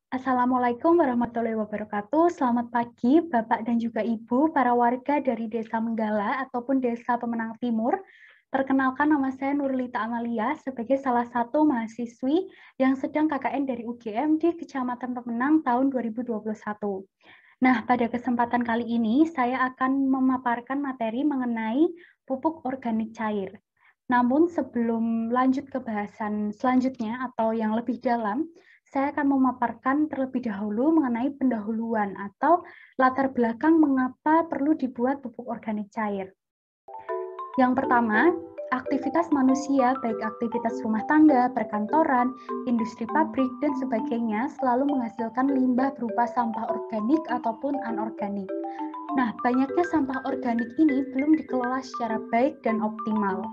Assalamualaikum warahmatullahi wabarakatuh. Selamat pagi, Bapak dan juga Ibu, para warga dari Desa Menggala ataupun Desa Pemenang Timur. Perkenalkan, nama saya Nurlita Amalia sebagai salah satu mahasiswi yang sedang KKN dari UGM di Kecamatan Pemenang tahun 2021. Nah, pada kesempatan kali ini saya akan memaparkan materi mengenai pupuk organik cair. Namun sebelum lanjut ke bahasan selanjutnya atau yang lebih dalam, saya akan memaparkan terlebih dahulu mengenai pendahuluan atau latar belakang mengapa perlu dibuat pupuk organik cair. Yang pertama, aktivitas manusia, baik aktivitas rumah tangga, perkantoran, industri pabrik, dan sebagainya selalu menghasilkan limbah berupa sampah organik ataupun anorganik. Nah, banyaknya sampah organik ini belum dikelola secara baik dan optimal.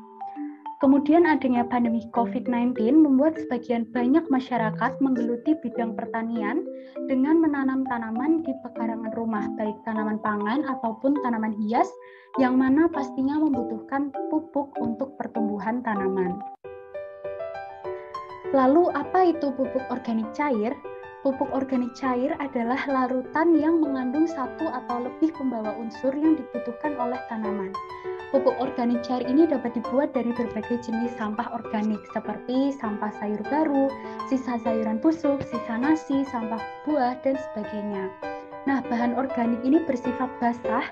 Kemudian adanya pandemi COVID-19 membuat sebagian banyak masyarakat menggeluti bidang pertanian dengan menanam tanaman di pekarangan rumah, baik tanaman pangan ataupun tanaman hias, yang mana pastinya membutuhkan pupuk untuk pertumbuhan tanaman. Lalu apa itu pupuk organik cair? Pupuk organik cair adalah larutan yang mengandung satu atau lebih pembawa unsur yang dibutuhkan oleh tanaman. Pupuk organik cair ini dapat dibuat dari berbagai jenis sampah organik seperti sampah sayur baru, sisa sayuran busuk, sisa nasi, sampah buah, dan sebagainya. Nah, bahan organik ini bersifat basah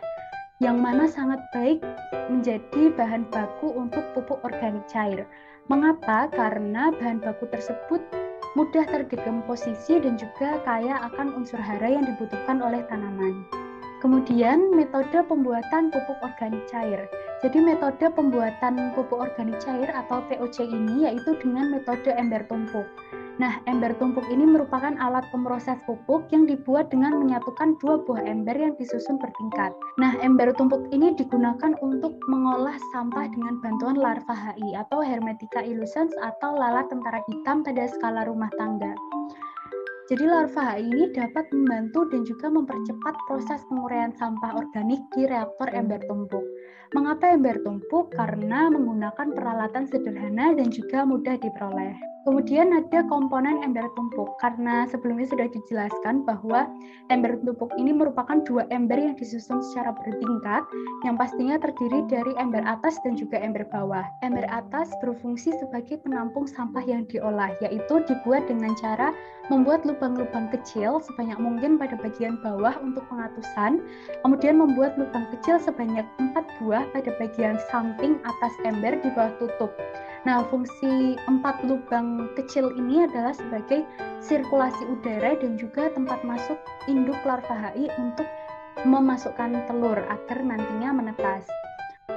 yang mana sangat baik menjadi bahan baku untuk pupuk organik cair. Mengapa? Karena bahan baku tersebut mudah terdekomposisi dan juga kaya akan unsur hara yang dibutuhkan oleh tanaman. Kemudian metode pembuatan pupuk organik cair. Jadi metode pembuatan pupuk organik cair atau POC ini yaitu dengan metode ember tumpuk. Nah, ember tumpuk ini merupakan alat pemroses pupuk yang dibuat dengan menyatukan dua buah ember yang disusun bertingkat. Nah, ember tumpuk ini digunakan untuk mengolah sampah dengan bantuan larva HI atau Hermetica illucens atau lalat tentara hitam pada skala rumah tangga. Jadi larva HI ini dapat membantu dan juga mempercepat proses penguraian sampah organik di reaktor ember tumpuk. Mengapa ember tumpuk? Karena menggunakan peralatan sederhana dan juga mudah diperoleh. Kemudian ada komponen ember tumpuk, karena sebelumnya sudah dijelaskan bahwa ember tumpuk ini merupakan dua ember yang disusun secara bertingkat, yang pastinya terdiri dari ember atas dan juga ember bawah. Ember atas berfungsi sebagai penampung sampah yang diolah, yaitu dibuat dengan cara membuat lubang-lubang kecil sebanyak mungkin pada bagian bawah untuk pengatusan, kemudian membuat lubang kecil sebanyak 4 buah pada bagian samping atas ember di bawah tutup. Nah, fungsi 4 lubang kecil ini adalah sebagai sirkulasi udara dan juga tempat masuk induk larva HI untuk memasukkan telur agar nantinya menetas.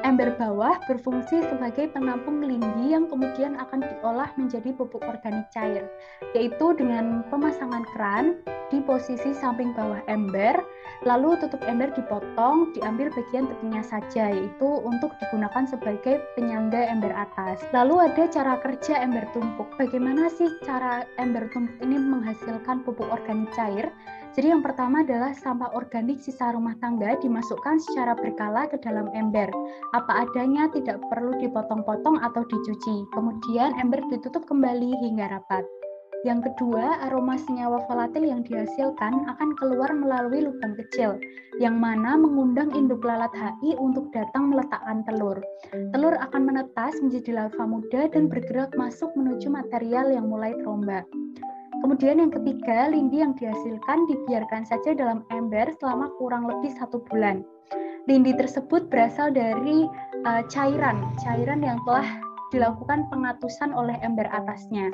Ember bawah berfungsi sebagai penampung lindi yang kemudian akan diolah menjadi pupuk organik cair, yaitu dengan pemasangan keran di posisi samping bawah ember, lalu tutup ember dipotong, diambil bagian tepinya saja, yaitu untuk digunakan sebagai penyangga ember atas. Lalu ada cara kerja ember tumpuk. Bagaimana sih cara ember tumpuk ini menghasilkan pupuk organik cair? Jadi yang pertama adalah sampah organik sisa rumah tangga dimasukkan secara berkala ke dalam ember. Apa adanya, tidak perlu dipotong-potong atau dicuci. Kemudian ember ditutup kembali hingga rapat. Yang kedua, aroma senyawa volatil yang dihasilkan akan keluar melalui lubang kecil, yang mana mengundang induk lalat HI untuk datang meletakkan telur. Telur akan menetas menjadi larva muda dan bergerak masuk menuju material yang mulai terombak. Kemudian yang ketiga, lindi yang dihasilkan dibiarkan saja dalam ember selama kurang lebih 1 bulan. Lindi tersebut berasal dari cairan yang telah dilakukan pengatusan oleh ember atasnya.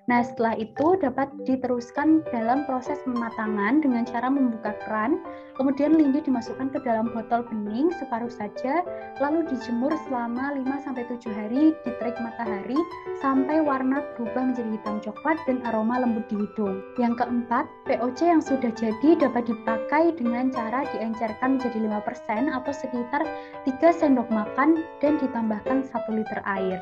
Nah, setelah itu dapat diteruskan dalam proses pematangan dengan cara membuka keran, kemudian lindi dimasukkan ke dalam botol bening separuh saja, lalu dijemur selama 5-7 hari di terik matahari sampai warna berubah menjadi hitam coklat dan aroma lembut di hidung. Yang keempat, POC yang sudah jadi dapat dipakai dengan cara diencerkan menjadi 5% atau sekitar 3 sendok makan dan ditambahkan 1 liter air.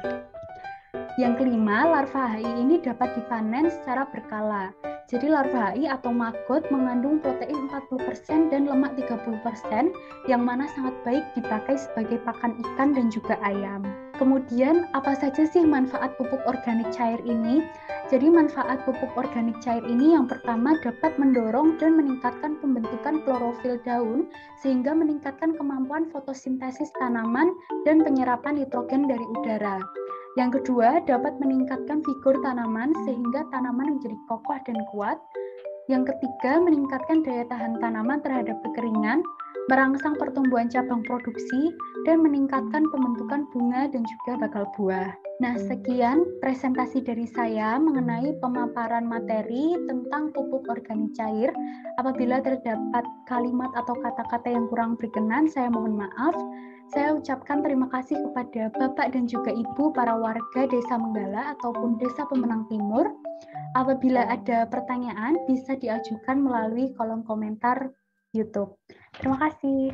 Yang kelima, larva HI ini dapat dipanen secara berkala. Jadi larva HI atau maggot mengandung protein 40% dan lemak 30%, yang mana sangat baik dipakai sebagai pakan ikan dan juga ayam. Kemudian, apa saja sih manfaat pupuk organik cair ini? Jadi manfaat pupuk organik cair ini yang pertama dapat mendorong dan meningkatkan pembentukan klorofil daun sehingga meningkatkan kemampuan fotosintesis tanaman dan penyerapan nitrogen dari udara. Yang kedua, dapat meningkatkan vigor tanaman sehingga tanaman menjadi kokoh dan kuat. Yang ketiga, meningkatkan daya tahan tanaman terhadap kekeringan, merangsang pertumbuhan cabang produksi, dan meningkatkan pembentukan bunga dan juga bakal buah. Nah, sekian presentasi dari saya mengenai pemaparan materi tentang pupuk organik cair. Apabila terdapat kalimat atau kata-kata yang kurang berkenan, saya mohon maaf. Saya ucapkan terima kasih kepada Bapak dan juga Ibu para warga Desa Menggala ataupun Desa Pemenang Timur. Apabila ada pertanyaan, bisa diajukan melalui kolom komentar YouTube. Terima kasih.